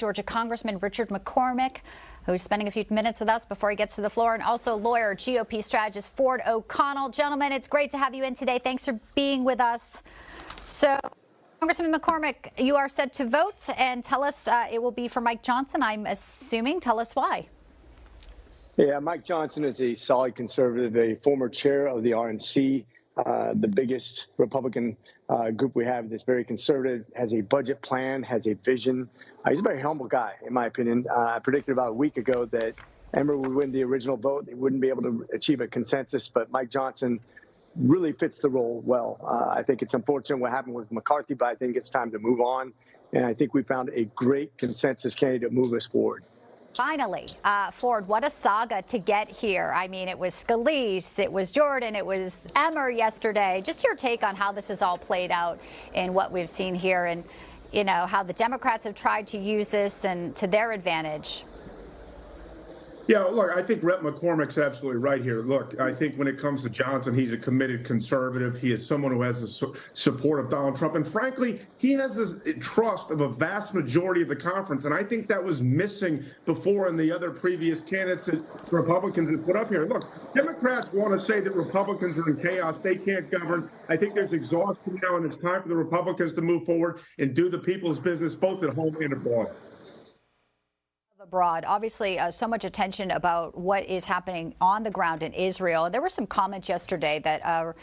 Georgia Congressman Richard McCormick, who's spending a few minutes with us before he gets to the floor, and also lawyer, GOP strategist Ford O'Connell. Gentlemen, it's great to have you in today. Thanks for being with us. So, Congressman McCormick, you are set to vote, and tell us it will be for Mike Johnson, I'm assuming. Tell us why. Yeah, Mike Johnson is a solid conservative, a former chair of the RNC, the biggest Republican group we have that's very conservative, has a budget plan, has a vision. He's a very humble guy, in my opinion. I predicted about a week ago that Emmer would win the original vote. They wouldn't be able to achieve a consensus, but Mike Johnson really fits the role well. I think it's unfortunate what happened with McCarthy, but I think it's time to move on. And I think we found a great consensus candidate to move us forward. Finally, Ford, what a saga to get here. I mean, it was Scalise, it was Jordan, it was Emmer yesterday. Just your take on how this has all played out and what we've seen here, and, you know, how the Democrats have tried to use this and to their advantage. Yeah, look, I think Rep. McCormick's absolutely right here. Look, I think when it comes to Johnson, he's a committed conservative. He is someone who has the support of Donald Trump. And frankly, he has the trust of a vast majority of the conference. And I think that was missing before in the other previous candidates that Republicans have put up here. Look, Democrats want to say that Republicans are in chaos. They can't govern. I think there's exhaustion now, and it's time for the Republicans to move forward and do the people's business, both at home and abroad. Abroad. Obviously, so much attention about what is happening on the ground in Israel. There were some comments yesterday that are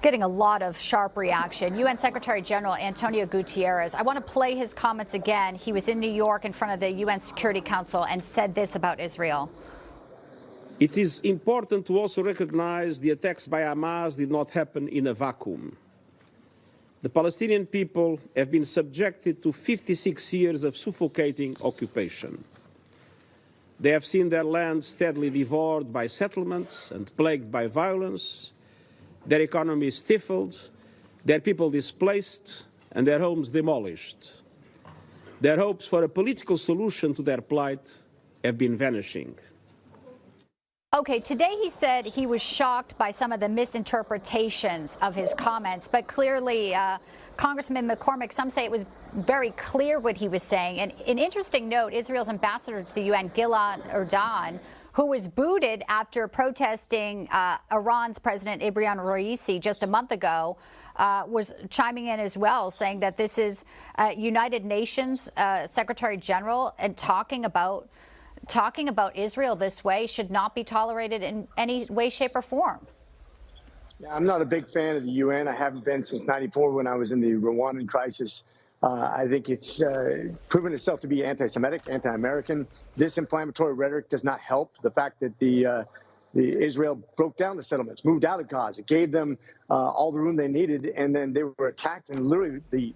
getting a lot of sharp reaction. UN Secretary General Antonio Guterres, I want to play his comments again. He was in New York in front of the UN Security Council and said this about Israel. It is important to also recognize the attacks by Hamas did not happen in a vacuum. The Palestinian people have been subjected to 56 years of suffocating occupation. They have seen their land steadily devoured by settlements and plagued by violence, their economy stifled, their people displaced, and their homes demolished. Their hopes for a political solution to their plight have been vanishing. Okay, today he said he was shocked by some of the misinterpretations of his comments, but clearly, Congressman McCormick, some say it was very clear what he was saying. And an interesting note, Israel's ambassador to the UN, Gilad Erdan, who was booted after protesting Iran's President Ibrahim Raisi just a month ago, was chiming in as well, saying that this is United Nations Secretary General and talking about Israel this way should not be tolerated in any way, shape, or form. Yeah, I'm not a big fan of the UN. I haven't been since '94 when I was in the Rwandan crisis. I think it's proven itself to be anti-Semitic, anti-American. This inflammatory rhetoric does not help. The fact that the Israel broke down the settlements, moved out of Gaza, gave them all the room they needed, and then they were attacked, and literally the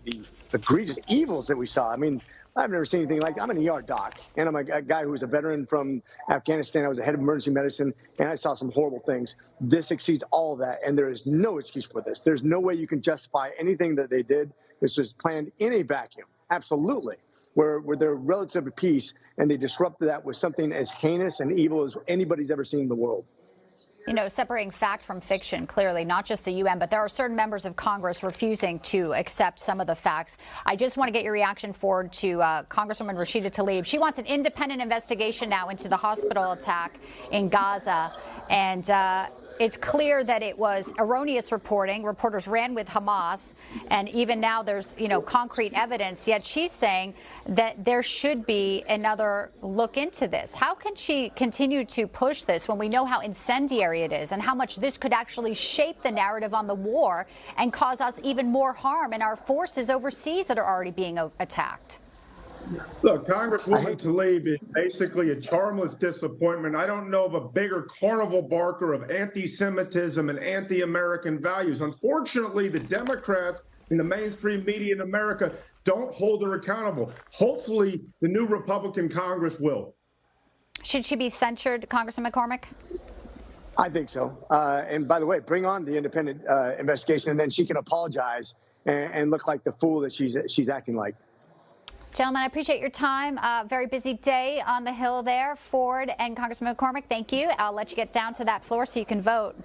egregious evils that we saw. I mean, I've never seen anything like. I'm an ER doc, and I'm a guy who was a veteran from Afghanistan. I was the head of emergency medicine, and I saw some horrible things. This exceeds all of that, and there is no excuse for this. There's no way you can justify anything that they did. This was planned in a vacuum, absolutely, where they're relative to peace, and they disrupted that with something as heinous and evil as anybody's ever seen in the world. You know, separating fact from fiction, clearly, not just the UN, but there are certain members of Congress refusing to accept some of the facts. I just want to get your reaction forward to Congresswoman Rashida Tlaib. She wants an independent investigation now into the hospital attack in Gaza. And it's clear that it was erroneous reporting. Reporters ran with Hamas. And even now there's, you know, concrete evidence. Yet she's saying that there should be another look into this. How can she continue to push this when we know how incendiary it is and how much this could actually shape the narrative on the war and cause us even more harm in our forces overseas that are already being attacked? Look, Congresswoman Tlaib is basically a charmless disappointment. I don't know of a bigger carnival barker of anti-Semitism and anti-American values. Unfortunately, the Democrats in the mainstream media in America don't hold her accountable. Hopefully, the new Republican Congress will. Should she be censured, Congressman McCormick? I think so. And by the way, bring on the independent investigation, and then she can apologize and look like the fool that she's acting like. Gentlemen, I appreciate your time. Very busy day on the Hill there. Ford and Congressman McCormick, thank you. I'll let you get down to that floor so you can vote.